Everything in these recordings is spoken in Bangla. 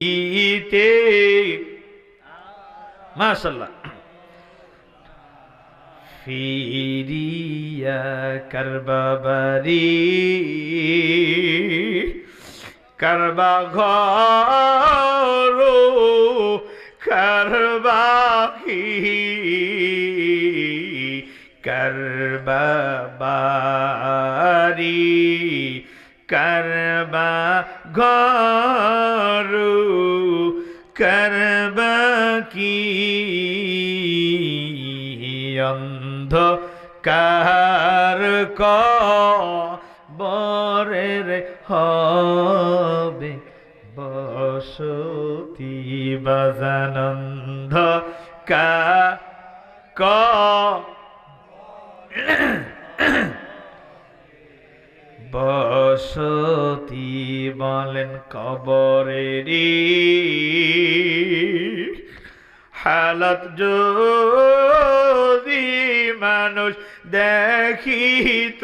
ইতে মাশাআল্লাহ ফিরিয়া করবাবারি করবা ঘর করবাহি করবাবারি করবা ঘর করবা কি অন্ধকার কবরের হবে বসতি বাজানন্দ ক বসতি বলেন কবরেরই হালত যদি মানুষ দেখিত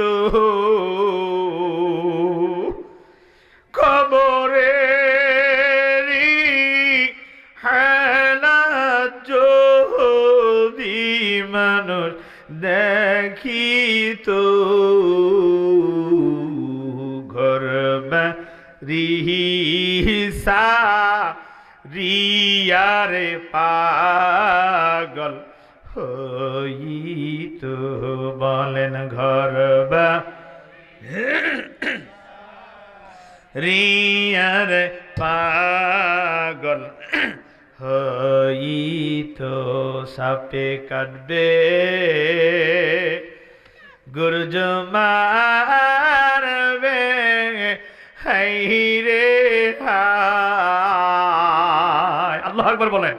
কবরেরই হালত যদি মানুষ দেখিত রিহিসা রিয়ারে পাগল হইত বলেন ঘরবা রিয়ারে পাগল হইত সাপে কাটবে গুরজ মারবে হাইরে হায় আল্লাহু আকবার বলেন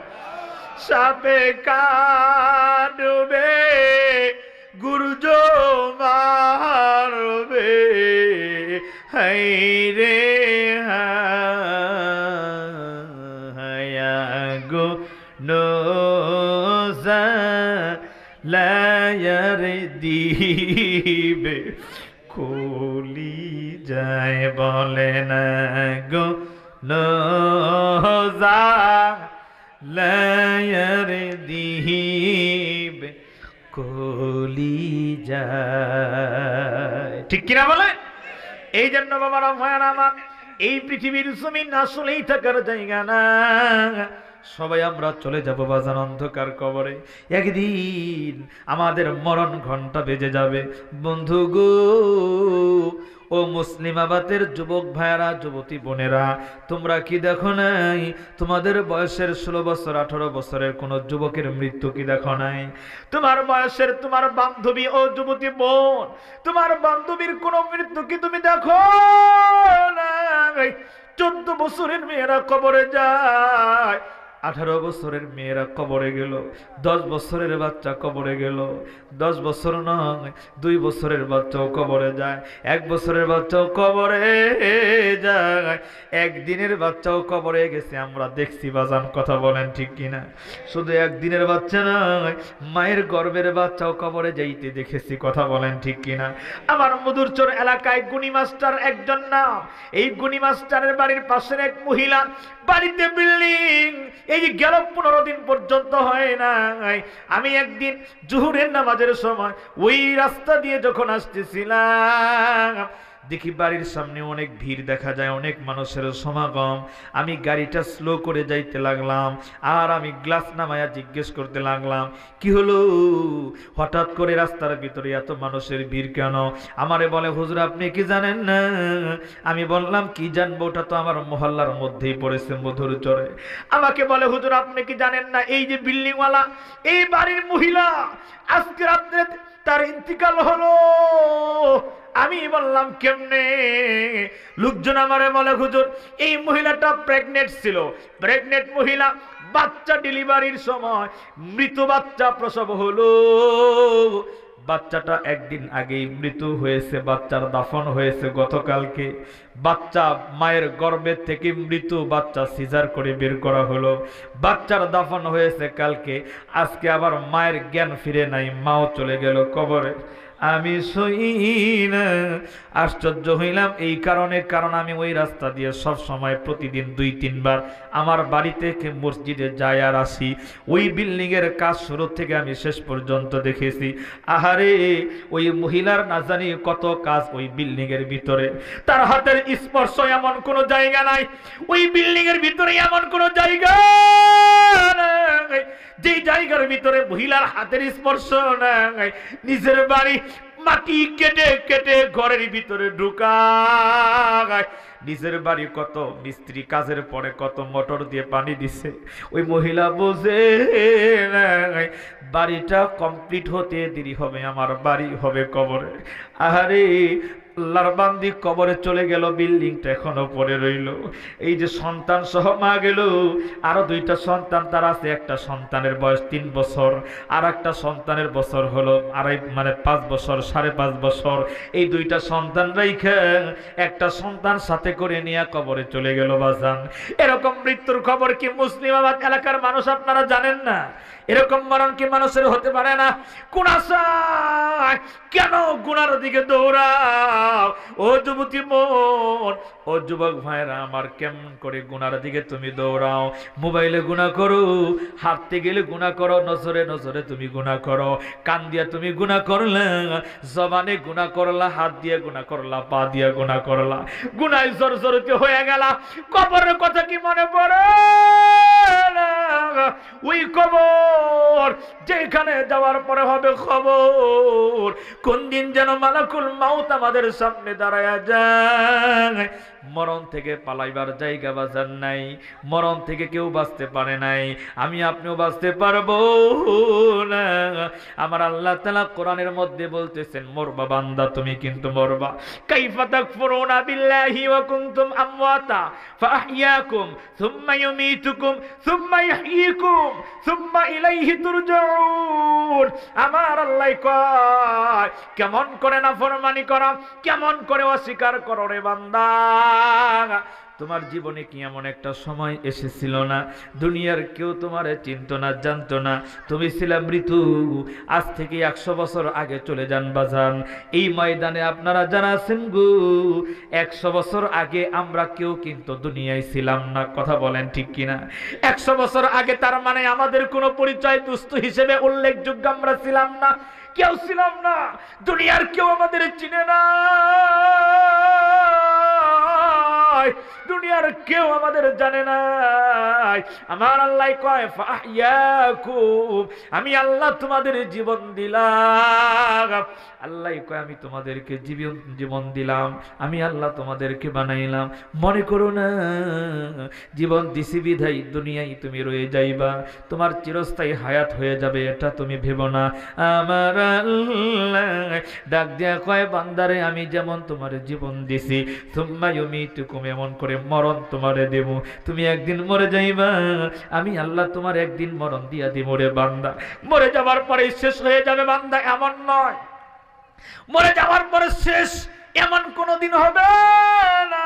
সাপে কাটবে গুরজ মারবে হাইরে হায়াগো নোজা লায়ার দিবে খুলি যায় বলে না গো নোজা লায়ার দিবে খুলি যায় ঠিক কিনা বলে এই জন্য বাবারা ভয়ান আমার এই পৃথিবীর জমিন আসলেই থাকার জায়গা না সবাই আমরা চলে যাব বাজান অন্ধকার কবরে একদিন আমাদের মরণ ঘন্টা বেজে যাবে বন্ধু গো ও মুসলিমাবাদের যুবক ভাইরা যুবতী বোনেরা তোমরা কি দেখো নাই তোমাদের বয়সের 16 বছর 18 বছরের কোন যুবকের মৃত্যু কি দেখো নাই তোমার বয়সের তোমার বান্ধবী ও যুবতী বোন তোমার বান্ধবীর কোন মৃত্যু কি তুমি দেখো নাই 14 বছরের মেয়েরা কবরে যায় 18 বছরের মেয়েরা কবরে গেল 10 বছরের বাচ্চা কবরে গেল 10 বছর নয় 2 বছরের বাচ্চাও কবরে যায় 1 বছরের বাচ্চাও কবরে যায় একদিনের বাচ্চাও কবরে গেছে আমরা দেখছি বাজান কথা বলেন ঠিক কিনা শুধু একদিনের বাচ্চা নয় মায়ের গর্ভের বাচ্চাও কবরে যাইতে দেখেছি কথা বলেন ঠিক কিনা আমার মধুরচর এলাকায় গুণী মাস্টার একজন নাম এই গুণী মাস্টারের বাড়ির পাশের এক মহিলা বাড়িতে বিল্ডিং এই যে গেল 15 দিন পর্যন্ত হয় নাই আমি একদিন জোহরের নামাজের সময় ওই রাস্তা দিয়ে যখন আসতেছিলাম দেখি বাড়ির সামনে অনেক ভিড় দেখা যায় অনেক মানুষের সমাগম আমি গাড়িটা স্লো করে যাইতে লাগলাম আর আমি গ্লাস নামায়া জিজ্ঞেস করতে লাগলাম কি হলো হঠাৎ করে রাস্তার ভিতরে এত মানুষের ভিড় কেন আমারে বলে হুজুর আপনি কি জানেন না আমি বললাম কি জানবো ওটা তো আমার মহল্লার মধ্যেই পড়েছে মধুরচরে আমাকে বলে হুজুর আপনি কি জানেন না এই যে বিল্ডিংওয়ালা এই বাড়ির মহিলা আজকে রাত্রে তার ইন্তিকাল হলো আমি বললাম কেমনে লোকজন আমারে বলে হুজুর এই মহিলাটা প্রেগনেন্ট ছিল প্রেগনেন্ট মহিলা বাচ্চা ডেলিভারির সময় মৃত বাচ্চা প্রসব হলো বাচ্চাটা একদিন আগেই মৃত্যু হয়েছে বাচ্চার দাফন হয়েছে গতকালকে বাচ্চা মায়ের গর্ভে থেকে মৃত্যু বাচ্চা সিজার করে বের করা হলো বাচ্চার দাফন হয়েছে কালকে আজকে আবার মায়ের জ্ঞান ফিরে নাই মাও চলে গেল কবরে আমি সই না। আশ্চর্য হইলাম এই কারণে, কারণ আমি ওই রাস্তা দিয়ে সব সময় প্রতিদিন 2-3 বার আমার বাড়ি থেকে মসজিদে যাই আর আসি। ওই বিল্ডিং এর কাজ শুরু থেকে আমি শেষ পর্যন্ত দেখেছি। আহারে ওই মহিলার না জানি কত কাজ ওই বিল্ডিং এর ভিতরে, তার হাতের স্পর্শ এমন কোনো জায়গা নাই ওই বিল্ডিং এর ভিতরে, এমন কোনো জায়গা নাই যেই জায়গার ভিতরে মহিলার হাতের স্পর্শ নাই। নিজের বাড়ি মাটি কেটে কেটে ঘরের ভিতরে ঢুকায়। নিজের বাড়ি কত মিস্ত্রি কাজের পরে কত মোটর দিয়ে পানি দিছে, ওই মহিলা বোঝে বাড়িটা কমপ্লিট হতে দেরি হবে, আমার বাড়ি হবে কবরে। আহারে আল্লাহর বান্দি কবরে চলে গেল, বিল্ডিংটা এখনো পড়ে রইল। এই যে সন্তান সহ মা গেল, আরো 2টা সন্তান তার আছে। একটা সন্তানের বয়স 3 বছর, আর একটা সন্তানের বছর হলো 5 বছর, 5.5 বছর। এই 2টা সন্তান রাইখা একটা সন্তান সাথে করে নিয়ে কবরে চলে গেল বাজান। এরকম মৃত্যুর খবর কি মুসলিমাবাদ এলাকার মানুষ আপনারা জানেন না? এরকম মরণ কি মানুষের হতে পারে না? কোন আশায় কেন গুনার দিকে দৌড়াও? ও যুবতী মন, ও যুবক ভাইরা আমার, কেমন করে গুনার দিকে তুমি দৌড়াও? মোবাইলে গুনাহ করো, হাঁটতে গেলে গুনাহ করো, নজরে নজরে তুমি গুনাহ করো, কান দিয়া তুমি গুনাহ করলা, জবানে গুনাহ করলা, হাত দিয়ে গুনাহ করলা, পা দিয়ে গুনাহ করলা, গুনায় জর্জরিত হয়ে গেলা। কবরের কথা কি মনে পড়ে না? ওই কবর যেখানে যাওয়ার পরে হবে খবর, কোন দিন যেন মালাকুল মাউত আমাদের সামনে দাঁড়ায়া যায়। মরণ থেকে পালাইবার জায়গা বাজার নাই, মরণ থেকে কেউ বাঁচতে পারে নাই, আমি আপনিও বাঁচতে পারবো না। আমার আল্লাহ তাআলা কোরআনের মধ্যে বলতেছেন, মরবা বান্দা, তুমি কিন্তু মরবা। কাইফা তাকফুরুনা বিল্লাহি ওয়া কুনতুম আমওয়াতা ফাআহইয়াকুম সুম্মা ইউমীতুকুম সুম্মা ইহয়ীকুম সুম্মা ইলাইহি তুরজাউন। আমার আল্লাহ কয়, কেমন করে নাফরমানি করো, কেমন করে অস্বীকার করো রে বান্দা। তোমার জীবনে কি এমন একটা সময় এসেছিল না দুনিয়ার কেউ তোমারে চিনতো না, জানতো না, তুমি ছিলা মৃত্যু? আজ থেকে 100 বছর আগে চলে যান বাজান, এই ময়দানে আপনারা যারা আছেন গো, 100 বছর আগে আমরা কেউ কিন্তু দুনিয়ায় ছিলাম না। কথা বলেন ঠিক কিনা? 100 বছর আগে তার মানে আমাদের কোনো পরিচয় দুস্থ হিসেবে উল্লেখযোগ্য আমরা ছিলাম না, কেউ ছিলাম না, দুনিয়ার কেউ আমাদের চিনে না, দুনিয়ার কেউ আমাদের জানে না। আমার আল্লাহ কয় ফাহইয়াকুম, আমি আল্লাহ তোমাদের জীবন দিলাম। আল্লাহ কয় আমি তোমাদেরকে জীবন দিলাম, আমি আল্লাহ তোমাদেরকে বানাইলাম। মনে করো না জীবন দিছি বিধাই দুনিয়ায় তুমি রয়ে যাইবা, তোমার চিরস্থায়ী হায়াত হয়ে যাবে, এটা তুমি ভেবো না। আমার আল্লাহ ডাক দিয়া কয়, বান্দারে আমি যেমন তোমারে জীবন দিছি, সুম্মা ইউমীতুকুম, এমন করে মরণ তোমারে দেব, তুমি একদিন মরে যাইবা, আমি আল্লাহ তোমার একদিন মরণ দিয়া দিব রে বান্দা। মরে যাওয়ার পরে শেষ হয়ে যাবে বান্দা এমন নয়, মরে যাওয়ার পরে শেষ এমন কোনদিন হবে না।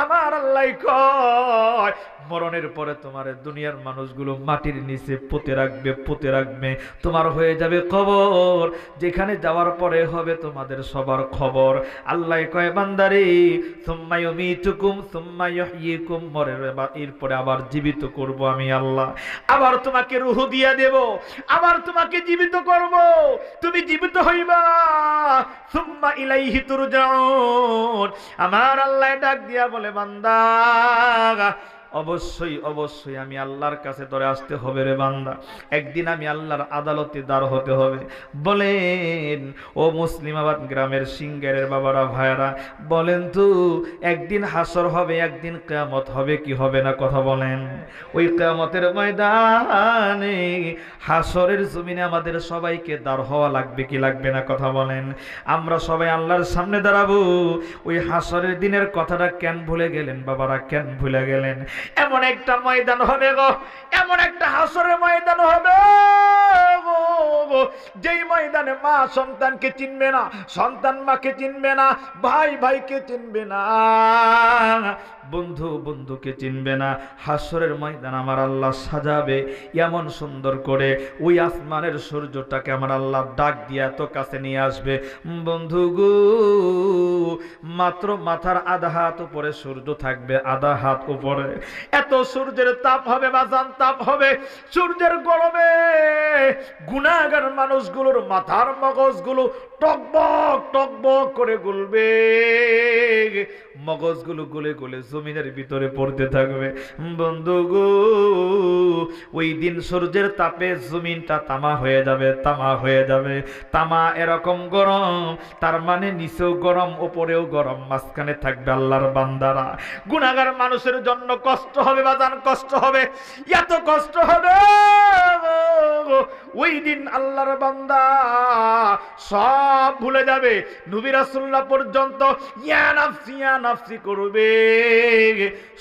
আমার আল্লাহ কয়, মরণের পরে তোমার দুনিয়ার মানুষগুলো মাটির নিচে পুঁতে রাখবে, তোমার হয়ে যাবে কবর, যেখানে যাওয়ার পরে হবে তোমাদের সবার খবর। আল্লাহ কয়, বান্দারে সুম্মা ইউমীতুকুম সুম্মা ইহয়ীকুম, এরপরে আবার জীবিত করব আমি আল্লাহ, আবার তোমাকে রূহ দিয়া দেব, আবার তোমাকে জীবিত করব, তুমি জীবিত হইবা, সুম্মা ইলাইহি তুরজাউন। আমার আল্লাহ ডাক দিয়া বলে, বান্দা অবশ্যই অবশ্যই আমি আল্লাহর কাছে ধরে আসতে হবে রে বান্দা, একদিন আমি আল্লাহর আদালতে দাঁড় হতে হবে। বলেন ও মুসলিমাবাদ গ্রামের সিঙ্গারের বাবারা ভাইয়ারা, বলেন তো একদিন হাসর হবে, একদিন কিয়ামত হবে কি হবে না? কথা বলেন। ওই কিয়ামতের ময়দানে হাসরের জমিনে আমাদের সবাইকে দাঁড় হওয়া লাগবে কি লাগবে না? কথা বলেন। আমরা সবাই আল্লাহর সামনে দাঁড়াবো। ওই হাসরের দিনের কথাটা কেন ভুলে গেলেন বাবারা, কেন ভুলে গেলেন? এমন একটা ময়দান হবে গো, এমন একটা হাসরের ময়দান হবে গো যেই ময়দানে মা সন্তানকে চিনবে না, সন্তান মাকে চিনবে না, ভাই ভাইকে চিনবে না, বন্ধু বন্ধুকে চিনবে না, হাসরের ময়দান আমার আল্লাহ সাজাবে এমন সুন্দর করে, ওই আসমানের সূর্যটাকে আমার আল্লাহ ডাক দিয়ে এত কাছে নিয়ে আসবে। বন্ধু গো, মাত্র মাথার আধা হাত উপরে সূর্য থাকবে, আধা হাত উপরে। এত সূর্যের তাপ হবে বাজান, তাপ হবে সূর্যের গরমে। গুনাহগার মানুষগুলোর মাথার মগজগুলো টকবক টকবক করে গলবে, মগজগুলো গলে গলে জমিনের ভিতরে পড়তে থাকবে। বন্ধু গো, ওই দিন সূর্যের তাপে জমিনটা তামা হয়ে যাবে, তামা হয়ে যাবে। তামা এরকম গরম, তার মানে নিচেও গরম, উপরেও গরম, মাঝখানে থাকবে আল্লাহর বান্দারা। গুনাহগার মানুষের জন্য কষ্ট হবে বাজান, কষ্ট হবে, এত কষ্ট হবে। ওই দিন আল্লাহর বান্দা সব ভুলে যাবে। নবী রাসূলুল্লাহ পর্যন্ত ইয়া নাফসি ইয়া নাফসি করবে,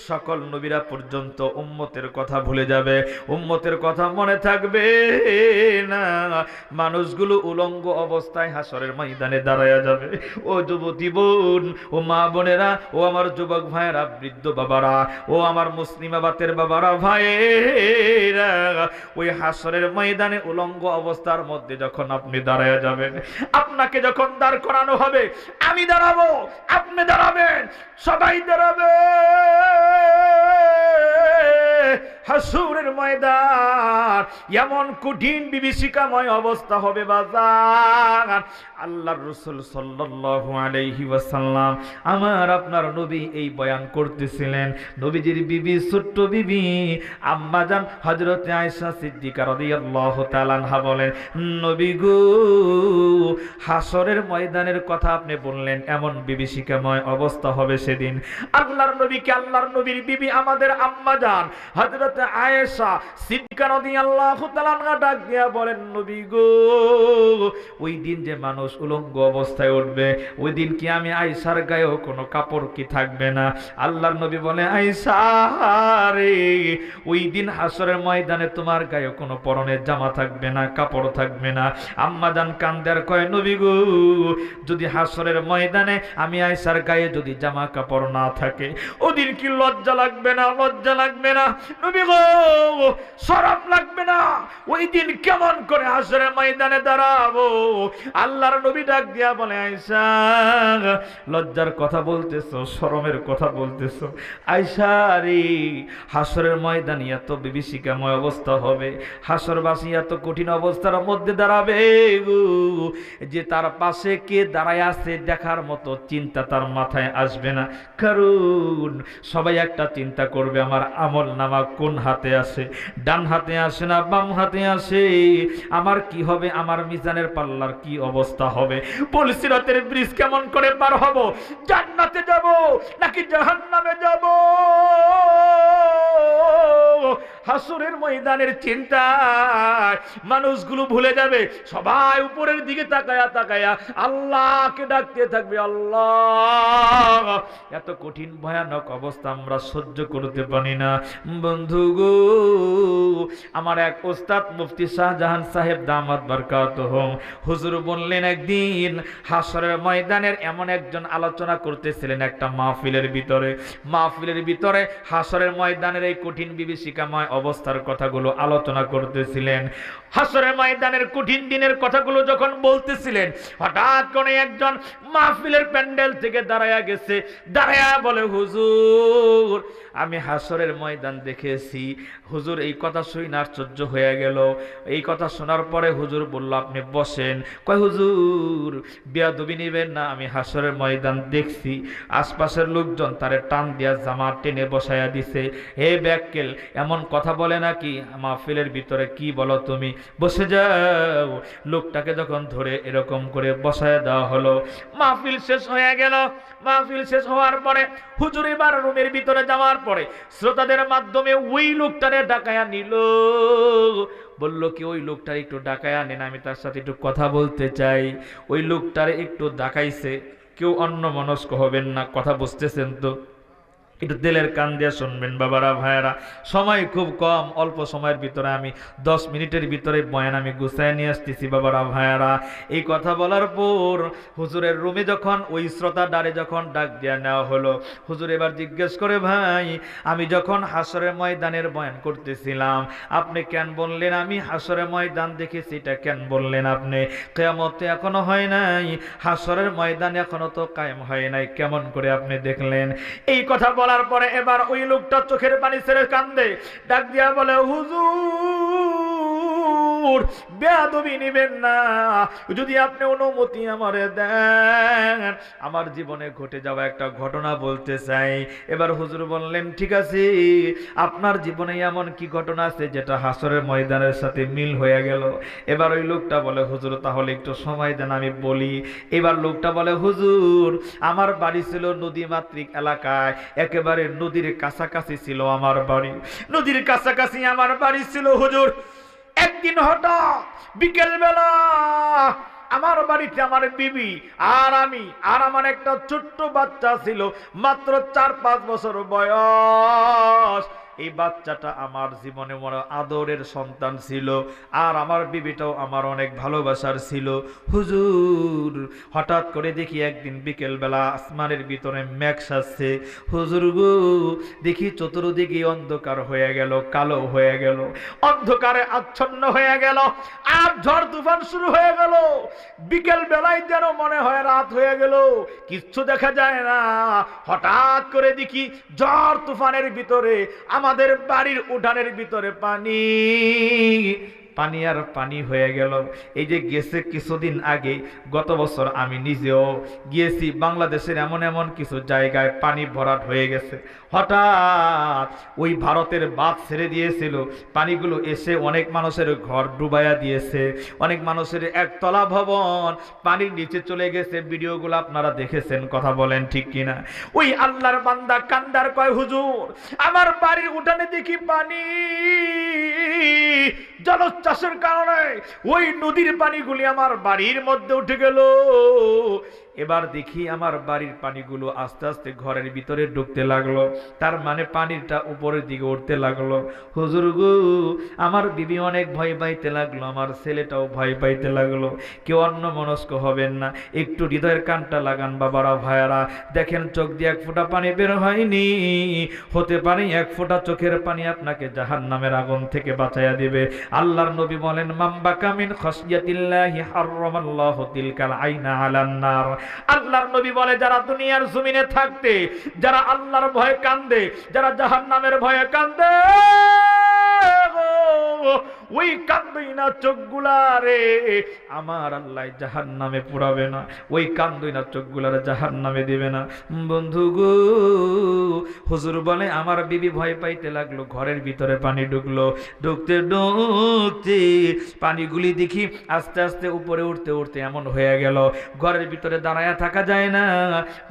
সকল নবীরা পর্যন্ত উম্মতের কথা ভুলে যাবে, উম্মতের কথা মনে থাকবে না। মানুষগুলো উলঙ্গ অবস্থায় হাসরের ময়দানে দাঁড়ায়া যাবে। ও যুবতী বোন, ও মা বোনেরা, ও আমার যুবক ভাইয়েরা, বৃদ্ধ বাবারা, ও আমার মুসলিমাবাতের বাবারা, ভাইয়েরা, ওই হাসরের ময়দানে উলঙ্গ অবস্থার মধ্যে যখন আপনি দাঁড়ায়া যাবেন, আপনাকে যখন দাঁড় করানো হবে, আমি দাঁড়াবো, আপনি দাঁড়াবেন, সবাই দাঁড়াবে। হাসরের ময়দান এমন কঠিন বিভীষিকাময় অবস্থা হবে বাজার। আল্লাহর রাসূল সাল্লাল্লাহু আলাইহি ওয়াসাল্লাম, আমার আপনার নবী এই বয়ান করতেছিলেন। নবীজির বিবি, ছোট্ট বিবি আম্মা জান হযরতে আয়েশা সিদ্দিকা রাদিয়াল্লাহু তাআলা আনহা বলেন, নবী গো, হাসরের ময়দানের কথা আপনি বললেন, এমন বিভীষিকাময় অবস্থা হবে সেদিন। আল্লাহর নবীকে, আল্লাহর নবীর বিবি আমাদের আম্মা জান হযরতে আয়েশা সিদ্দিকা রাদিয়াল্লাহু তাআলা আনহা ডাক দিয়া বলেন, নবী গো, ওই দিন যে মানুষ উলঙ্গ অবস্থায় উঠবে, ওই দিন কি আমি আয়েশার গায়েও কোনো কাপড় কি থাকবে না? আল্লাহর নবী বলে, আয়েশা রে, ওই দিন হাসরের ময়দানে তোমার গায়ে কোনো পরনের জামা থাকবে না, কাপড় থাকবে না। আম্মা জান কান্দার কয়, নবী গো, যদি হাসরের ময়দানে আমি আয়েশার গায়ে যদি জামা কাপড় না থাকে, ওদিন কি লজ্জা লাগবে না? লজ্জা লাগবে না নবী গো? শরম লাগবে না? ওই দিন কেমন করে হাসরের ময়দানে দাঁড়াবো? আল্লাহর নবী ডাক দিয়া বলে, আয়েশা, লজ্জার কথা বলতেছো, শরমের কথা বলতেছো? আয়েশা রে, হাসরের ময়দানে এত বিভীষিকাময় অবস্থা হবে, হাসরবাসী এত কঠিন অবস্থার মধ্যে দাঁড়াবে গো, যে তার পাশে কে দাঁড়ায় আছে দেখার মতো চিন্তা তার মাথায় আসবে না। কারণ সবাই একটা চিন্তা করবে, আমার আমল নামা কোন হাতে আসে, ডান হাতে আসে না বাম হাতে আসে, আমার কি হবে, আমার মিজানের পাল্লার কি অবস্থা হবে, পুলসিরাতের ব্রিজ কেমন করে পার হব, জান্নাতে যাব নাকি জাহান্নামে যাব? হাসরের ময়দানের চিন্তায় মানুষগুলো ভুলে যাবে, সবাই উপরের দিকে তাকায়া তাকায়া আল্লাহকে ডাকতে থাকবে, আল্লাহ। এত কঠিন ভয়ানক অবস্থা আমরা সহ্য করতে পারি না। বন্ধু গো, আমার এক ওস্তাদ মুফতি শাহজাহান সাহেব দামাত বারকাতুহুম, হুজুর বললেন, একদিন হাসরের ময়দানের এমন একজন আলোচনা করতেছিলেন একটা মাহফিলের ভিতরে, মাহফিলের ভিতরে হাসরের ময়দানের এই কঠিন বিভীষিকাময় অবস্থার কথাগুলো আলোচনা করতেছিলেন। হাসরের ময়দানের কঠিন দিনের কথাগুলো যখন বলতেছিলেন, হঠাৎ করে একজন মাহফিলের প্যান্ডেল থেকে দাঁড়ায়া গেছে, দাঁড়ায়া বলে, হুজুর, আমি হাসরের ময়দান দেখেছি। হুজুর এই কথা শুনে আশ্চর্য হয়ে গেল। এই কথা শোনার পরে হুজুর বলল, আপনি বসেন। কয়, হুজুর বেয়াদবি নিবেন না, আমি হাসরের ময়দান দেখছি। আশপাশের লোকজন তারে টান দিয়া জামা টেনে বসায়া দিছে। হে ব্যাক্কেল, এমন কথা বলে নাকি মাহফিলের ভিতরে? কি বলো তুমি? বসে যাও। লোকটাকে যখন ধরে এরকম করে বসায় দেওয়া হলো, মাহফিল শেষ হয়ে গেল। মাহফিল শেষ হওয়ার পরে হুজুর এবার রুমের ভিতরে যাওয়ার পরে শ্রোতাদের মাধ্যমে ওই লোকটারে ডাকায়া নিল। বলল কি, ওই লোকটা একটু ডাকায়া নেন, আমি তার সাথে একটু কথা বলতে চাই। ওই লোকটারে একটু ডাকাইছে। কেউ অন্য মনস্ক হবেন না, কথা বুঝতেছেন তো? একটু দিলের কান দিয়ে শুনবেন বাবারা ভাইয়েরা, সময় খুব কম, অল্প সময়ের ভিতরে আমি 10 মিনিটের ভিতরে বয়ান আমি গুছায় নিয়ে আসতেছি বাবারা ভাইয়েরা। এই কথা বলার পর হুজুরের রুমে যখন ওই শ্রোতা ডারে যখন ডাক দেওয়া নেওয়া হলো, হুজুর এবার জিজ্ঞেস করে, ভাই আমি যখন হাসরের ময়দানের বয়ান করতেছিলাম আপনি কেন বললেন আমি হাসরের ময়দান দেখেছি, এটা কেন বললেন আপনি? কিয়ামত তো এখনো হয় নাই, হাসরের ময়দান এখনো তো কায়েম হয় নাই, কেমন করে আপনি দেখলেন? এই কথা বলার পরে এবার ওই লোকটা চোখের পানি ছেড়ে কান্দে, ডাক দিয়া বলে, হুজুর বেয়াদবি নিবেন না, যদি আপনি অনুমতি আমারে দেন আমার জীবনে ঘটে যাওয়া একটা ঘটনা বলতে চাই। এবার হুজুর বললেন, ঠিক আছে, আপনার জীবনে এমন কি ঘটনা আছে যেটা হাসরের ময়দানের সাথে মিল হয়ে গেল? এবার ওই লোকটা বলে, হুজুর তাহলে একটু সময় দেন আমি বলি। এবার লোকটা বলে, হুজুর আমার বাড়ি ছিল নদী মাতৃক এলাকায়, একেবারে নদীর কাছাকাছি ছিল আমার বাড়ি, নদীর কাছাকাছি আমার বাড়ি ছিল হুজুর। একদিন হঠাৎ বিকেল বেলা আমার বাড়িতে আমার বিবি আর আমি আর আমার একটা ছোট্ট বাচ্চা ছিল, মাত্র 4-5 বছর বয়স। এই বাচ্চাটা আমার জীবনে বড় আদরের সন্তান ছিল, আর আমার বিবিটাও আমার অনেক ভালোবাসার ছিল। হুজুর হঠাৎ করে দেখি একদিন বিকেল বেলা আসমানের ভিতরে মেঘ সাজছে, হুজুর গো দেখি চতুর্দিকে অন্ধকার হয়ে গেল, কালো হয়ে গেল, অন্ধকারে আচ্ছন্ন হয়ে গেল, আর ঝড় তুফান শুরু হয়ে গেল। বিকেল বেলায় যেন মনে হয় রাত হয়ে গেল, কিচ্ছু দেখা যায় না। হঠাৎ করে দেখি ঝড় তুফানের ভিতরে আমাদের বাড়ির উঠানের ভিতরে পানি, পানি আর পানি হয়ে গেল। এই যে গেছে কিছুদিন আগে, গত বছর আমি নিজেও গিয়েছি বাংলাদেশের এমন এমন কিছু জায়গায় পানি ভরাট হয়ে গেছে। হঠাৎ ওই ভারতের বাঁধ ছেড়ে দিয়েছিল, পানিগুলো এসে অনেক মানুষের ঘর ডুবাইয়া দিয়েছে, অনেক মানুষের একতলা ভবন পানির নিচে চলে গেছে। ভিডিওগুলো আপনারা দেখেছেন, কথা বলেন ঠিক কিনা? ওই আল্লাহর বান্দা কান্দার কয়, হুজুর আমার বাড়ির উঠানে দেখি পানি, জলোচ্ছ্বাসের কারণে ওই নদীর পানিগুলি আমার বাড়ির মধ্যে উঠে গেল। এবার দেখি আমার বাড়ির পানিগুলো আস্তে আস্তে ঘরের ভিতরে ঢুকতে লাগলো, তার মানে পানিটা উপরের দিকে উঠতে লাগলো। হুজুর গো আমার বিবি অনেক ভয় পাইতে লাগলো, আমার ছেলেটাও ভয় পাইতে লাগলো। কেউ অন্যমনস্ক হবেন না, একটু হৃদয়ের কানটা লাগান বাবারা ভাইয়ারা। দেখেন চোখ দিয়ে এক ফোঁটা পানি বের হয়নি, হতে পারে এক ফোঁটা চোখের পানি আপনাকে জাহান্নামের আগুন থেকে বাঁচাইয়া দিবে। আল্লাহর নবী বলেন, মাম্বাকা মিন খাশিয়াতিল্লাহি হারামাল্লাহু তিলকাল আইনা আলান নার। আল্লাহর নবী বলে, যারা দুনিয়ার জমিনে থাকতে যারা আল্লাহর ভয়ে কান্দে, যারা জাহান্নামের ভয়ে কান্দে, ওই কান্দই না চোখগুলা রে আমার আল্লাহ জাহান্নামে পুরাবে না, ওই কান্দই না চোখগুলা রে জাহান্নামে দিবে না। বন্ধু গো হুজুর বলে, আমার বিবি ভয় পাইতে লাগলো, ঘরের ভিতরে পানি ঢুকলো, ঢুকতে ঢুকতে পানিগুলি দেখি আস্তে আস্তে উপরে উঠতে উঠতে এমন হয়ে গেল ঘরের ভিতরে দাঁড়ায়া থাকা যায় না,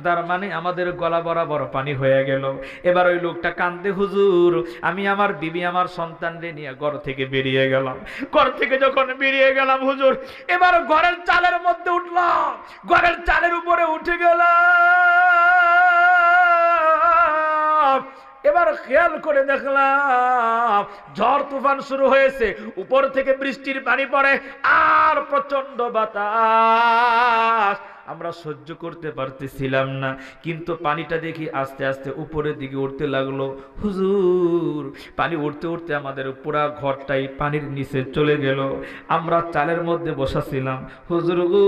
তার মানে আমাদের গলা বরাবর পানি হয়ে গেল। এবার ওই লোকটা কান্দে, হুজুর আমি আমার বিবি আমার সন্তানরে নিয়ে ঘর থেকে বেরিয়ে গেলাম। ঘর থেকে যখন বেরিয়ে গেলাম হুজুর, এবার ঘরের চালের মধ্যে উঠলাম, ঘরের চালের উপরে উঠে গেলাম। এবার খেয়াল করে দেখলাম ঝড় তুফান শুরু হয়েছে, উপর থেকে বৃষ্টির পানি পড়ে আর প্রচন্ড বাতাস। আমরা সহ্য করতে পারতেছিলাম না, কিন্তু পানিটা দেখি আস্তে আস্তে উপরের দিকে উঠতে লাগলো। হুজুর পানি উঠতে উঠতে আমাদের পুরা ঘরটাই পানির নিচে চলে গেল। আমরা চালের মধ্যে বসাছিলাম, হুজুর গো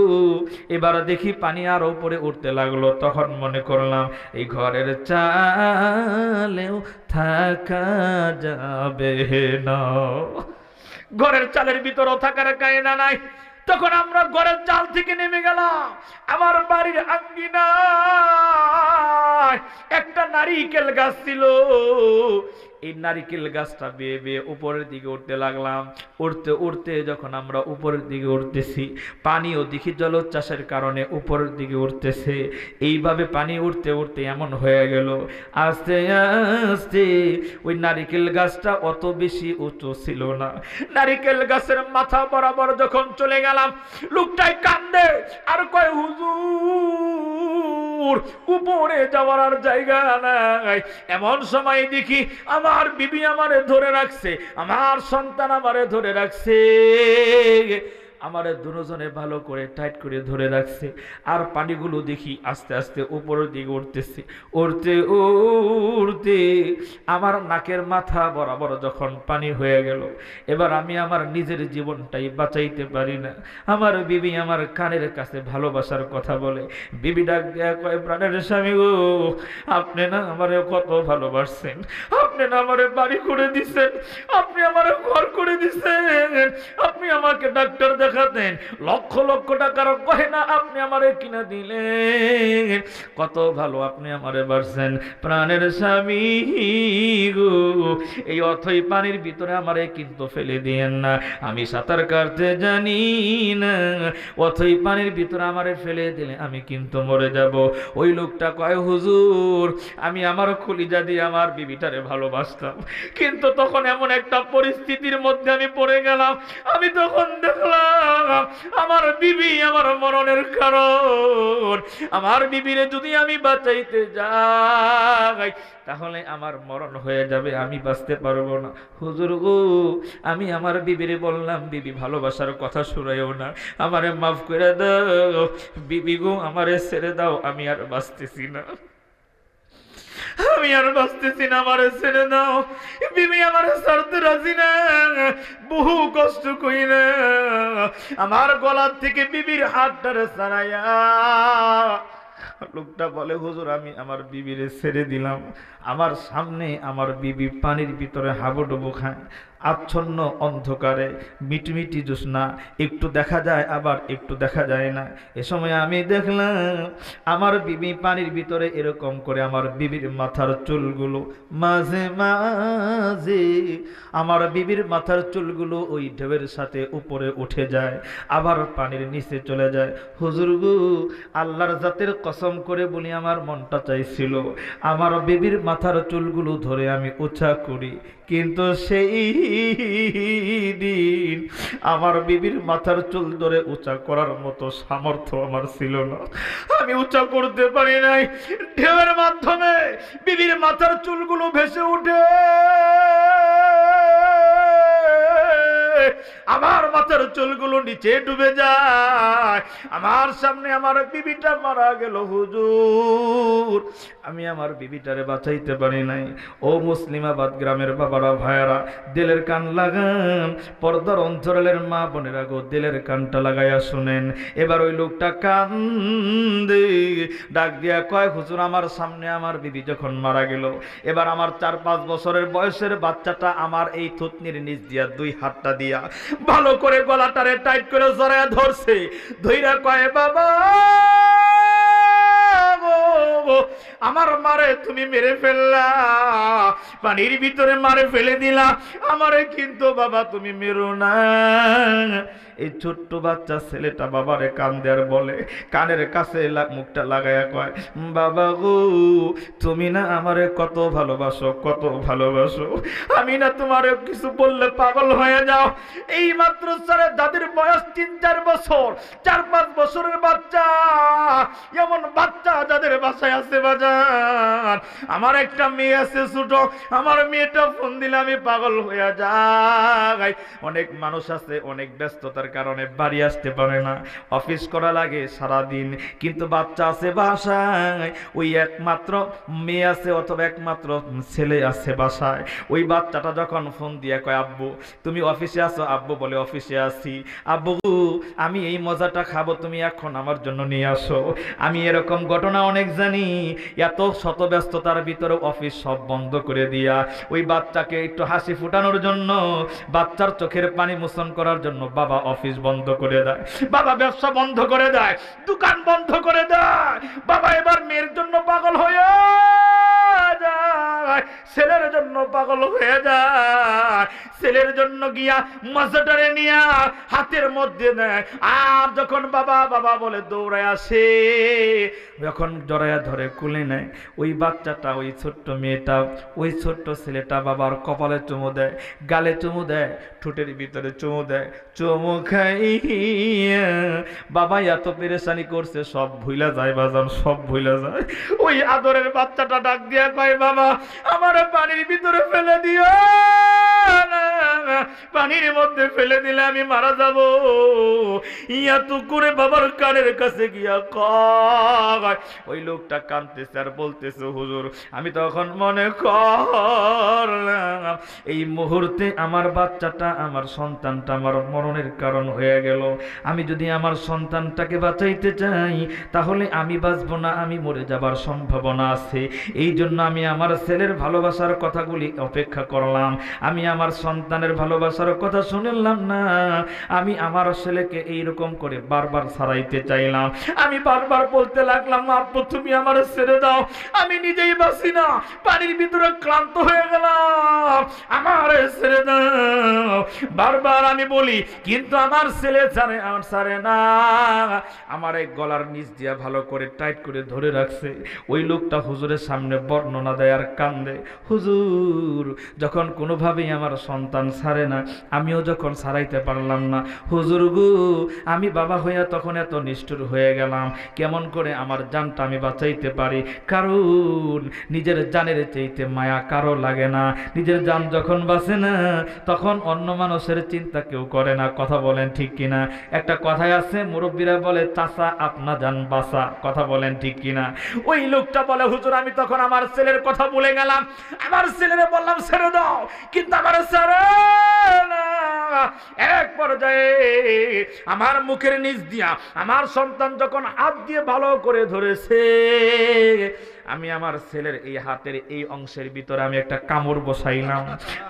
এবার দেখি পানি আর উপরে উঠতে লাগলো। তখন মনে করলাম এই ঘরের চালেও থাকা যাবে না, ঘরের চালের ভিতরও থাকার কায়দা নাই। তখন আমরা ঘরের চাল থেকে নেমে গেলাম, আমার বাড়ির আঙ্গিনায় একটা নারিকেল গাছ ছিল, এই নারিকেল গাছটা বেয়ে বেয়ে উপরের দিকে উঠতে লাগলাম। উঠতে উঠতে যখন আমরা উপরের দিকে উঠতেছি, পানিও দেখি জলোচ্ছ্বাসের কারণে উপরের দিকে উঠতেছে। এইভাবে পানি উঠতে উঠতে এমন হয়ে গেল, আস্তে আস্তে ওই নারিকেল গাছটা অত বেশি উঁচু ছিল না। নারিকেল গাছের মাথা বরাবর যখন চলে গেলাম, লোকটাই কান্দে আর কয়, হুজুর হুজুর উপরে যাওয়ার আর জায়গা নাই। এমন সময় দেখি আমার বিবি আমারে ধরে রাখছে, আমার সন্তান আমারে ধরে রাখছে, আমারে দুজনে ভালো করে টাইট করে ধরে রাখছে। আর পানিগুলো দেখি আস্তে আস্তে উপরের দিকে উঠতেছে, উঠতে উঠতে আমার নাকের মাথা বরাবর যখন পানি হয়ে গেল, এবার আমি আমার নিজের জীবনটাই বাঁচাইতে পারি না। আমার বিবি আমার কানের কাছে ভালোবাসার কথা বলে। বিবি ডাক দেয়া কয়, প্রাণের স্বামী গো, আপনি না আমারে কত ভালোবাসছেন, আপনি না আমারে বাড়ি করে দিছেন, আপনি আমারে ঘর করে দিছেন, আপনি আমাকে ডাক্তার দেখাতেন, লক্ষ লক্ষ টাকার গয়না আপনি আমারে কিনে দিলেন, কত ভালো আপনি আমারে বাসছেন। প্রাণের স্বামী গো, এই অথই পানির ভিতরে আমারে কিন্তু ফেলে দিয়েন না, আমি সাঁতার কাটতে জানি না, অথই পানির ভিতরে আমারে ফেলে দিলে আমি কিন্তু মরে যাব। ওই লোকটা কয়, হুজুর আমি আমার কলিজা দিয়ে আমার বিবিটারে ভালোবাসতাম, কিন্তু তখন এমন একটা পরিস্থিতির মধ্যে আমি পড়ে গেলাম, আমি তখন দেখলাম আমার বিবি আমার মরণের কারণ। আমার বিবিরে যদি আমি বাঁচাইতে যাই তাহলে আমার মরণ হয়ে যাবে, আমি বাঁচতে পারবো না। হুজুর গো, আমি আমার বিবিরে বললাম, বিবি ভালোবাসার কথা শুনাইও না, আমারে মাফ করে দাও, বিবি গো আমারে ছেড়ে দাও, আমি আর বাঁচতেছি না, আমি আর বাঁচতেছি না, আমারে ছেড়ে দাও। বিবি আমারে ছাড়তে রাজি না, বহু কষ্ট কইরা আমার গলার থেকে বিবির হাতটারে ছাড়াইয়া লোকটা বলে, হুজুর আমি আমার বিবিরে ছেড়ে দিলাম। আমার সামনে আমার বিবি পানির ভিতরে হাবুডুবু খায়, আচ্ছন্ন অন্ধকারে, মিটমিটি জ্যোৎস্না, একটু দেখা যায় আবার একটু দেখা যায় না। এ সময় আমি দেখলাম আমার বিবি পানির ভিতরে এরকম করে আমার বিবির মাথার চুলগুলো মাঝে মাঝে, আমার বিবির মাথার চুলগুলো ওই ঢেউয়ের সাথে উপরে উঠে যায়, আবার পানির নিচে চলে যায়। হুজুর গো, আল্লাহর জাতের কসম করে বলি, আমার মনটা চাইছিল আমার বিবির মাথার চুলগুলো ধরে আমি উঁচা করি, কিন্তু সেই দিন আমার বিবির মাথার চুল ধরে উঁচা করার মতো সামর্থ্য আমার ছিল না, আমি উঁচা করতে পারি নাই। ঢেউয়ের মাধ্যমে বিবির মাথার চুলগুলো ভেসে উঠে আমার মাথার চুলগুলো নিচে ডুবে যায়, আমার সামনে আমার বিবিটা মারা গেল। হুজুর আমি আমার বিবিটারে বাঁচাইতে পারি নাই। ও মুসলিমাবাদ গ্রামের বাবারা ভাইয়ারা, দিলের কান লাগান, পর্দার অন্তরালের মা বোনেরা গো, দিলের কানটা লাগাইয়া শুনেন। এবার ওই লোকটা কান্দে, ডাক দিয়া কয়, হুজুর আমার সামনে আমার বিবি যখন মারা গেল, এবার আমার 4-5 বছরের বয়সের বাচ্চাটা আমার এই থুতনির নিচ দিয়া দুই হাতটা দিয়া ভালো করে গলাটারে টাইট করে জড়ায়া ধরছে, ধইরা কয়, বাবা আমার মারে তুমি মেরে ফেললা, পানির ভিতরে মারে ফেলে দিলা, আমারে কিন্তু বাবা তুমি মেরো না। এই ছোট্ট বাচ্চা ছেলেটা বাবারে কান দেয়ার বলে, কানের কাছে মুখটা লাগাইয়া কয়, বাবা গো তুমি না আমারে কত ভালোবাসো, কত ভালোবাসো, আমি না তোমারে কিছু বললে পাগল হয়ে যাও। এই মাত্র স্যার দাদির বয়স 3-4 বছর, 4-5 বছরের বাচ্চা, এমন বাচ্চা যাদের বাসায় আছে বাজার, আমার একটা মেয়ে আছে ছোট, আমার মেয়েটা ফোন দিলে আমি পাগল হয়ে যাই। অনেক মানুষ আছে অনেক ব্যস্ততার কারণে বাড়ি আসতে পারে না, অফিস করা লাগে সারাদিন, কিন্তু বাচ্চা আছে বাসায়, ওই একমাত্র মেয়ে আছে অথবা একমাত্র ছেলে আছে বাসায়। ওই বাচ্চাটা যখন ফোন দিয়ে কয়, আব্বু তুমি অফিসে আছো? আব্বু বলে, অফিসে আছি। আব্বু আমি এই মজাটা খাবো, তুমি এখন আমার জন্য নিয়ে আসো। আমি এরকম ঘটনা অনেক জানি, এত শত ব্যস্ততার ভিতরে অফিস সব বন্ধ করে দিয়া ওই বাচ্চাকে একটু হাসি ফুটানোর জন্য, বাচ্চার চোখের পানি মোচন করার জন্য বাবা অফিস বন্ধ করে দেয়, বাবা ব্যবসা বন্ধ করে দেয়, দোকান বন্ধ করে দেয়। বাবা এবার মেয়ের জন্য পাগল হয়ে যায়, ছেলের জন্য পাগল হয়ে যায়, ছেলের জন্য গিয়া মাছটারে নিয়া হাতের মধ্যে নেয়, আর যখন বাবা বাবা বলে দৌড়ায় আসে, যখন জড়ায়া ধরে কুলে নেয়, ওই বাচ্চাটা, ওই ছোট্ট মেয়েটা, ওই ছোট্ট ছেলেটা বাবার কপালে চুমু দেয়, গালে চুমু দেয়, ঠোঁটের ভিতরে চুমু দেয়। চুমু খাইয়া বাবা এত পেরেশানি করছে সব ভুইলা যায় বাজান, সব ভুইলা যায়। ওই আদরের বাচ্চাটা ডাক দিয়া কয়, বাবা আমার পানির ভিতরে ফেলে দিও না, পানির মধ্যে ফেলে দিলে আমি মারা যাব। ইয়া তো করে বাবার কানের কাছে গিয়া কয়। ওই লোকটা কাঁদতেছে আর বলতেছে, হুজুর আমি তখন মনে করলাম এই মুহূর্তে আমার বাচ্চাটা, আমার সন্তানটা আমার মরণের কারণ হয়ে গেল। আমি যদি আমার সন্তানটাকে বাঁচাইতে চাই তাহলে আমি বাঁচব না, আমি মরে যাবার সম্ভাবনা আছে। এই জন্য আমি আমার ছেলের ভালোবাসার কথাগুলি অপেক্ষা করলাম, আমি আমার সন্তানের ভালোবাসার কথা শুনলাম না, আমি আমার ছেলেকে এইরকম করে বারবার ছাড়াইতে চাইলাম। আমি বারবার বলতে লাগলাম, আব্বু তুমি আমার ছেড়ে দাও, আমি নিজেই বাঁচি না, পানির ভিতরে ক্লান্ত হয়ে গেলাম, আমার ছেড়ে দাও। বারবার আমি বলি, কিন্তু আমার ছেলে ছাড়ে না, আমার এই গলার নিচ দিয়া ভালো করে টাইট করে ধরে রাখছে। ওই লোকটা হুজুরের সামনে বর্ণনা দেয় আর কান্দে, হুজুর যখন কোনোভাবেই আমার সন্তান ছাড়ে না, আমিও যখন ছাড়াইতে পারলাম না, হুজুর গো আমি বাবা হইয়া তখন এত নিষ্ঠুর হয়ে গেলাম, কেমন করে আমার জানটা আমি বাঁচাইতে পারি। কারণ নিজের জানের চাইতে মায়া কারো লাগে না, নিজের জান যখন বাঁচে না তখন অন্য মানুষের চিন্তা কেউ করে না। কথা বলেন ঠিক কিনা? একটা কথাই আছে, মুরব্বীরা বলে চাচা আপনা জান বাঁচা। কথা বলেন ঠিক কিনা? ওই লোকটা বলে, হুজুর আমি তখন আমার ছেলের কথা বলে গেলাম, আমার ছেলেরে বললাম ছেড়ে দাও, কিন্তু আমার ছেড়ে না। এক পর্যায়ে আমার মুখের নিচ দিয়া আমার সন্তান যখন হাত দিয়ে ভালো করে ধরেছে, আমি আমার ছেলের এই হাতের এই অংশের ভিতরে আমি একটা কামড় বসাইলাম।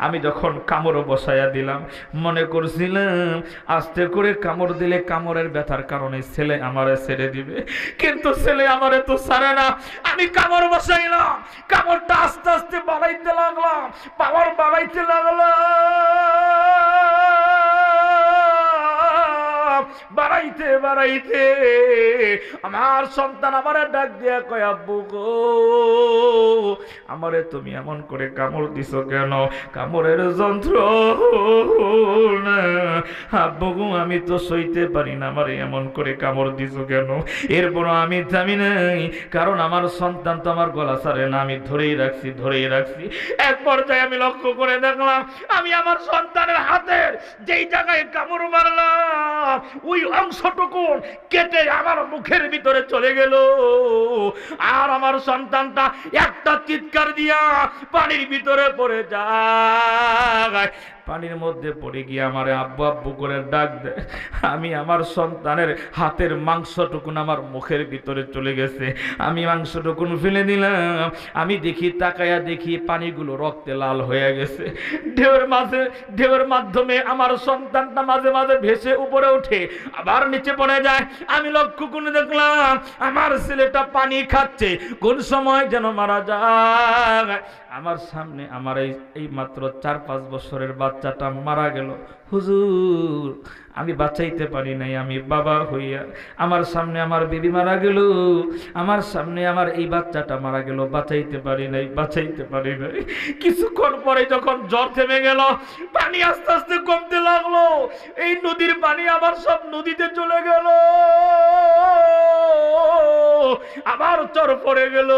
আমি যখন কামড় বসাইয়া দিলাম, মনে করছিলাম আস্তে করে কামড় দিলে কামড়ের ব্যথার কারণে ছেলে আমারে ছেড়ে দিবে, কিন্তু ছেলে আমারে তো ছাড়ে না। আমি কামড় বসাইলাম, কামড়টা আস্তে আস্তে বাড়াইতে লাগলাম, পাওয়ার বাড়াইতে লাগলাম, বাড়াইতে বাড়াইতে আমার সন্তান আমারে ডাক দিয়া কয়, আব্বু গো আমারে তুমি এমন করে কামড় দিছো কেন? কামড়ের যন্ত্রণা আব্বু গো আমি তো সইতে পারি না, আমারে এমন করে কামড় দিছো কেন? এরপরও আমি থামি নাই, কারণ আমার সন্তান তো আমার গলা ছাড়ে না, আমি ধরেই রাখছি, ধরেই রাখছি। এক পর্যায়ে আমি লক্ষ্য করে দেখলাম, আমি আমার সন্তানের হাতের যেই জায়গায় কামড় মারলাম ওই অংশটুকু কেটে আমার মুখের ভিতরে চলে গেল, আর আমার সন্তানটা একটা চিৎকার দিয়া পানির ভিতরে পড়ে যায়। পানির মধ্যে পড়ে গিয়ে আমার আব্বু আব্বু করে ডাক দেয়। আমি আমার সন্তানের হাতের মাংসটুকুন আমার মুখের ভিতরে চলে গেছে, আমি মাংসটুকুন ফেলে দিলাম। আমি দেখি, তাকায়া দেখি পানিগুলো রক্তে লাল হয়ে গেছে। ঢেউয়ের মাধ্যমে আমার সন্তানটা মাঝে মাঝে ভেসে উপরে উঠে আবার নিচে পড়ে যায়। আমি লক্ষ্য করে দেখলাম আমার ছেলেটা পানি খাচ্ছে, কোন সময় যেন মারা যায়। আমার সামনে আমার এই মাত্র 4-5 বছরের বাচ্চাটা মারা গেল। হুজুর আমি বাঁচাইতে পারি নাই, আমি বাবা হইয়া আমার সামনে আমার বিবি মারা গেল, আমার সামনে আমার এই বাচ্চাটা মারা গেল, বাঁচাইতে পারি নাই, বাঁচাইতে পারি নাই। কিছুক্ষণ পরে যখন জ্বর থেমে গেল, পানি আস্তে আস্তে কমতে লাগলো, এই নদীর পানি আবার সব নদীতে চলে গেল, আবার জ্বর পড়ে গেল।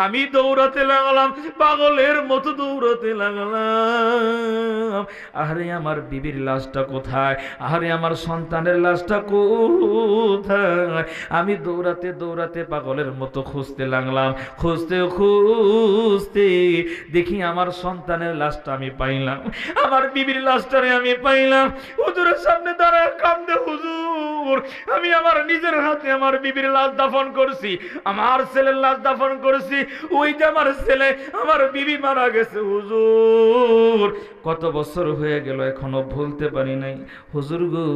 আমি দৌড়াতে লাগলাম, পাগলের মতো দৌড়াতে লাগলাম। আরে আমার বিবির লাশটা কোথায়? আরে আমার সন্তানের লাশটা কোথায়? আমি দৌড়াতে দৌড়াতে পাগলের মতো খুঁজতে লাগলাম, খুঁজতে খুঁজতে দেখি আমার সন্তানের লাশটা আমি পাইলাম, আমার বিবির লাশটারে আমি পাইলাম। হুজুরের সামনে দাঁড়ায় কান্দে, হুজুর আমি আমার নিজের হাতে আমার বিবির লাশ দাফন করছি, আমার ছেলের লাশ দাফন করছি, ওই যে আমার ছেলে আমার বিবি মারা গেছে হুজুর। কত বছর হয়ে গেল এখনো ভুলতে পারি নাই। হুজুর গো,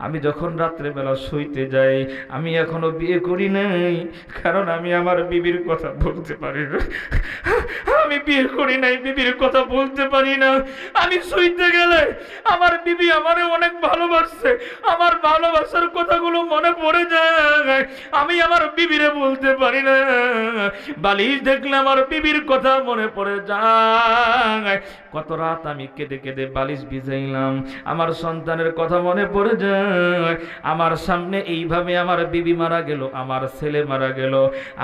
আমি যখন রাত্রেবেলা শুইতে যাই আমি এখনো বিয়ে করি নাই, কারণ আমি আমার বিবির কথা বলতে পারি না। আমি বিয়ে করি নাই, বিবির কথা বলতে পারি না। আমি শুইতে গেলে আমার বিবি আমারে অনেক ভালোবাসছে, আমার ভালোবাসার কথাগুলো মনে পড়ে যায়, আমি আমার বিবিরে বলতে পারি না। বালিশ দেখলে আমার বিবির কথা মনে পড়ে যায়। কত রাত আমি কেঁদে কেঁদে বালিশ ভিজাইলাম, আমার সন্তানের কথা মনে পড়ে যায়। আমার সামনে এইভাবে আমার বিবি মারা গেল, আমার ছেলে মারা গেল,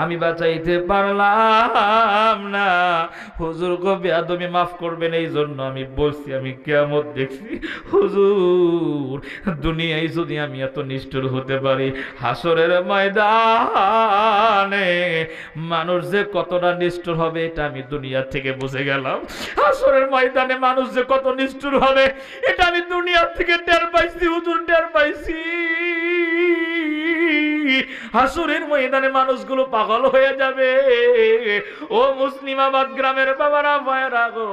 আমি বাঁচাইতে পারলাম না। হুজুর গো, বেয়াদবি মাফ করবেন, এই জন্য আমি বলছি আমি কিয়ামত দেখছি। হুজুর, দুনিয়ায় যদি আমি এত নিষ্ঠুর হতে পারি, হাসরের ময়দানে মানুষ যে কতটা নিষ্ঠুর হবে এটা আমি দুনিয়া থেকে বুঝে গেলাম। হাসরের ময়দানে মানুষ যে কত নিষ্ঠুর হবে এটা আমি দুনিয়া থেকে টের পাইছি। হুজুর, টের পাইছি। হাসরের ময়দানে মানুষগুলো পাগল হয়ে যাবে। ও মুসলিমাবাদ গ্রামের বাবারা, ভাইরা গো,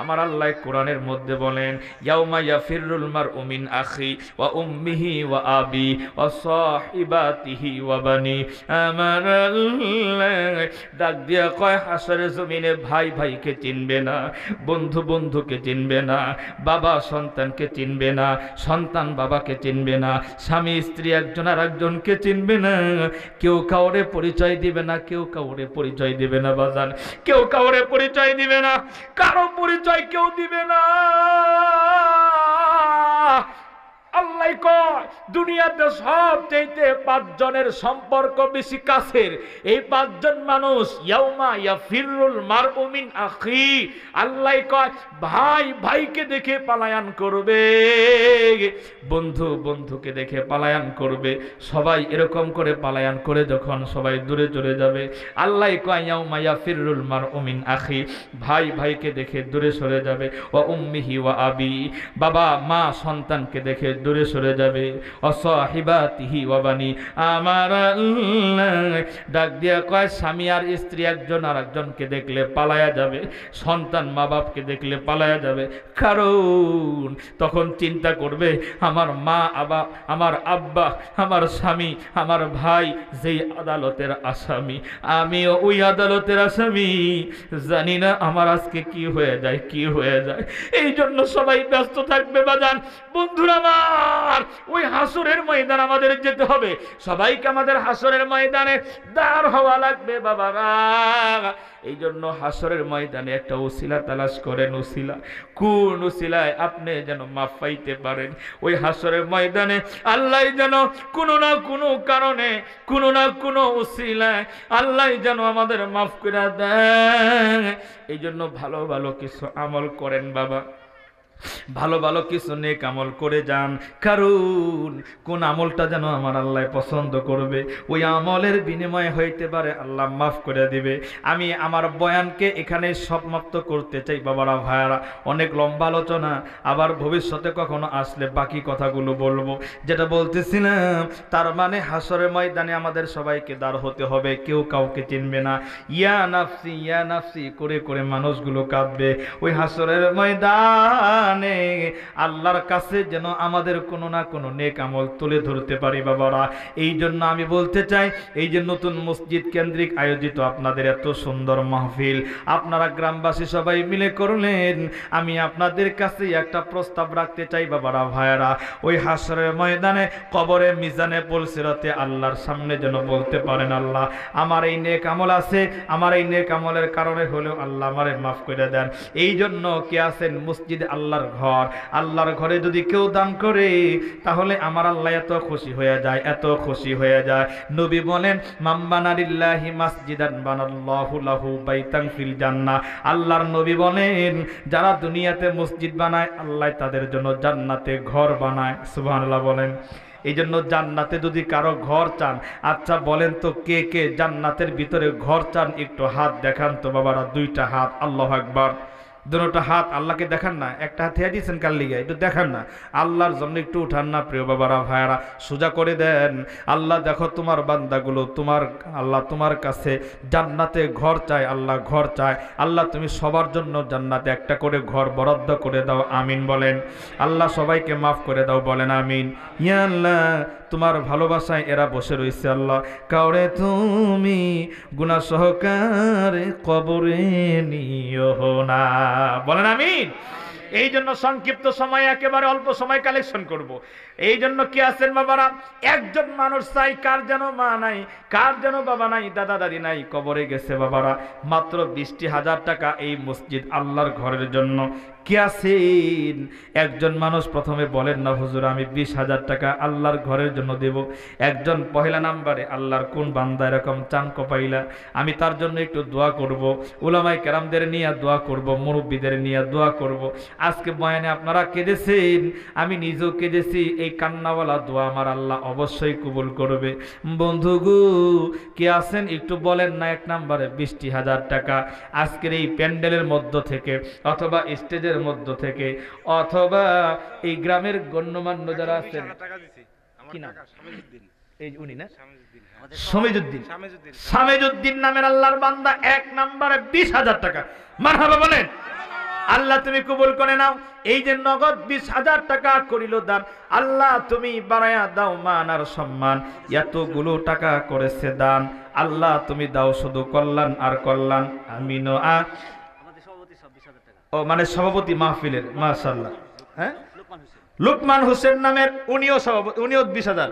আমার আল্লাহ কোরআনের মধ্যে বলেন, ইয়াউমা ইয়াফিরুল মারউ মিন আখি ওয়া উম্মিহি ওয়া আবি ওয়া সাহিবাতিহি ওয়া বানি। আমার আল্লাহ ডাক দিয়া কয়, হাসরের জমিনে ভাই ভাইকে চিনবে না, বন্ধু বন্ধুকে চিনবে না, বাবা সন্তানকে চিনবে না, সন্তান বাবাকে চিনবে না, স্বামী স্ত্রী একজন আর একজনকে চিনবে না, কেউ কাউরে পরিচয় দিবে না, কেউ কাউরে পরিচয় দিবে না বাজান, কেউ কাউরে পরিচয় দিবে না, কারো পরিচয় কেউ দিবে না। আল্লাহ কয়, দুনিয়াতে সবচেয়ে 5 জনের সম্পর্ক বেশি কাছের, এই 5 জন মানুষ ইয়াউমা ইয়াফিরুল মারউ মিন আখি। আল্লাহ কয়, ভাই ভাইকে দেখে পালায়ান করবে, বন্ধু বন্ধুকে দেখে পালায়ান করবে। সবাই এরকম করে পালায়ান করে যখন সবাই দূরে চলে যাবে, আল্লাহ কয় ইয়াউমা ইয়াফিরুল মারউ মিন আখি, ভাই ভাইকে দেখে দূরে সরে যাবে। ওয়া উম্মিহি ওয়া আবি, বাবা মা সন্তানকে দেখে দূরে সরে যাবে। অসাহিবাতিহি ওয়া বানি, আমার আল্লাহ ডাক দিয়া কয়, স্বামী আর স্ত্রী একজন আর একজনকে দেখলে পালায়া যাবে, সন্তান মা বাপকে দেখলে পালায়া যাবে। কারণ তখন চিন্তা করবে, আমার মা আমার আব্বা, আমার স্বামী, আমার ভাই যেই আদালতের আসামি, আমিও ওই আদালতের আসামি, জানি না আমার আজকে কি হয়ে যায়, কি হয়ে যায়। এই জন্য সবাই ব্যস্ত থাকবে বাজান। বন্ধুরা আমার, ওই হাসরের ময়দান আমাদের যেতে হবে, সবাইকে আমাদের হাসরের ময়দানে দাঁড় হওয়া লাগবে বাবারা। এই জন্য হাসরের ময়দানে একটা উসিলা তালাশ করেন। উসিলা, কোন উসিলায় আপনি যেন মাফ পাইতে পারেন। ওই হাসরের ময়দানে আল্লাহ যেন কোনো না কোনো কারণে, কোনো না কোনো উসিলায় আল্লাহ যেন আমাদের মাফ করে দেয়। এই জন্য ভালো ভালো কিছু আমল করেন বাবা, ভালো ভালো কিছু নেক আমল করে যান। কারণ কোন আমলটা যেন আমার আল্লাহ পছন্দ করবে, ওই আমলের বিনিময়ে হইতে পারে আল্লাহ মাফ করে দিবে। আমি আমার বয়ানকে এখানে সমাপ্ত করতে চাই বাবারা, ভাইয়ারা। অনেক লম্বা আলোচনা, আবার ভবিষ্যতে কখনো আসলে বাকি কথাগুলো বলবো। যেটা বলতেছিলাম, তার মানে হাসরের ময়দানে আমাদের সবাইকে দাঁড় হতে হবে, কেউ কাউকে চিনবে না। ইয়া নাফসি ইয়া নাফসি করে করে মানুষগুলো কাঁদবে ওই হাসরের ময়দান। আল্লাহর কাছে যেন আমাদের কোনো না কোনো নেক আমল তুলে ধরতে পারি বাবারা। এই জন্য আমি বলতে চাই, এই যে নতুন মসজিদ কেন্দ্রিক আয়োজিত আপনাদের এত সুন্দর মাহফিল আপনারা গ্রামবাসী সবাই মিলে করলেন, আমি আপনাদের কাছে একটা প্রস্তাব রাখতে চাই বাবারা, ভাইয়ারা। ওই হাসরের ময়দানে, কবরে, মিজানে, পুলসিরাতে আল্লাহর সামনে যেন বলতে পারেন, আল্লাহ আমার এই নেক আমল আছে, আমার এই নেক আমলের কারণে হলেও আল্লাহ আমারে মাফ করে দেন। এই জন্য কে আছেন মসজিদে, আল্লাহর ঘর, আল্লাহর ঘরে যদি কেউ দান করে তাহলে আমার আল্লাহ এত খুশি হয়ে যায়, এত খুশি হয়ে যায়। নবী বলেন, মাম্বানা লিল্লাহি মাসজিদান বানাল্লাহু লাহু বাইতান ফিল জান্নাহ। আল্লাহর নবী বলেন, যারা দুনিয়াতে মসজিদ বানায় আল্লাহ তাদের জন্য জান্নাতে ঘর বানায়। সুবহানাল্লাহ বলেন। এই জন্য জান্নাতে যদি কারো ঘর চান, আচ্ছা বলেন তো কে কে জান্নাতের ভিতরে ঘর চান? একটু হাত দেখান তো বাবারা, 2টা হাত। আল্লাহু আকবার। দুটো হাত আল্লাহকে দেখান না, একটা হাত হেয়া দিয়েছেন কার লিগে, একটু দেখান না, আল্লাহর জন্য একটু উঠান না প্রিয় বাবারা ভাইয়ারা, সোজা করে দেন। আল্লাহ দেখো তোমার বান্দাগুলো, তোমার আল্লাহ তোমার কাছে জান্নাতে ঘর চায়, আল্লাহ ঘর চায়, আল্লাহ তুমি সবার জন্য জান্নাতে একটা করে ঘর বরাদ্দ করে দাও, আমিন বলেন। আল্লাহ সবাইকে মাফ করে দাও, বলেন আমিন। ইয়া আল্লাহ তোমার ভালোবাসায় এরা বসে রয়েছে, আল্লাহ কাউরে তুমি গুনাহ সহকারে কবরে নিও না, বলেন আমিন। এই জন্য সংক্ষিপ্ত সময়, একেবারে অল্প সময় কালেকশন করব। এই জন্য কি আছেন বাবারা, একজন মানুষ চাই কার যেন মা নাই, কার যেন বাবা নাই, দাদা দাদি নাই, কবরে গেছে বাবারা, মাত্র 20,000 টাকা এই মসজিদ আল্লাহর ঘরের জন্য। কি আছেন একজন মানুষ প্রথমে বলেন না হুজুর আমি 20,000 টাকা আল্লাহর ঘরের জন্য দেব। একজন পহেলা নাম্বারে আল্লাহর কোন বান্দা এরকম চান কপাইলা, আমি তার জন্য একটু দোয়া করব, উলামায়ে কেরামদের নিয়ে দোয়া করব, মুরব্বীদের নিয়ে দোয়া করব। আজকে বয়ানে আপনারা কেঁদেছেন, আমি নিজেও কেঁদেছি, এই কান্নাওয়ালা দোয়া আমার আল্লাহ অবশ্যই কবুল করবে। বন্ধুগো কে আছেন একটু বলেন না, এক নম্বরে 20,000 টাকা আজকের এই প্যান্ডেলের মধ্য থেকে, অথবা স্টেজের মধ্য থেকে, অথবা এই গ্রামের গণ্যমান্য যারা আছেন, কি নাম এই উনি না, সামেজউদ্দিন নামের আল্লাহর বান্দা, এক নম্বরে 20,000 টাকা, মারহাবা বলেন। আল্লাহ তুমি কবুল করে নাও। এই যে নগদ 20,000 টাকা করিল দান, আল্লাহ তুমি বাড়ায়া দাও মান আর সম্মান, এতগুলো টাকা করেছে দান, আল্লাহ তুমি দাও শুধু কল্যাণ আর কল্যাণ, আমিন। ও মানে সভাপতি মাহফিলের, মাশাআল্লাহ, হ্যাঁ লোকমান হোসেন নামের উনিও সভাপতি, উনিও 20,000।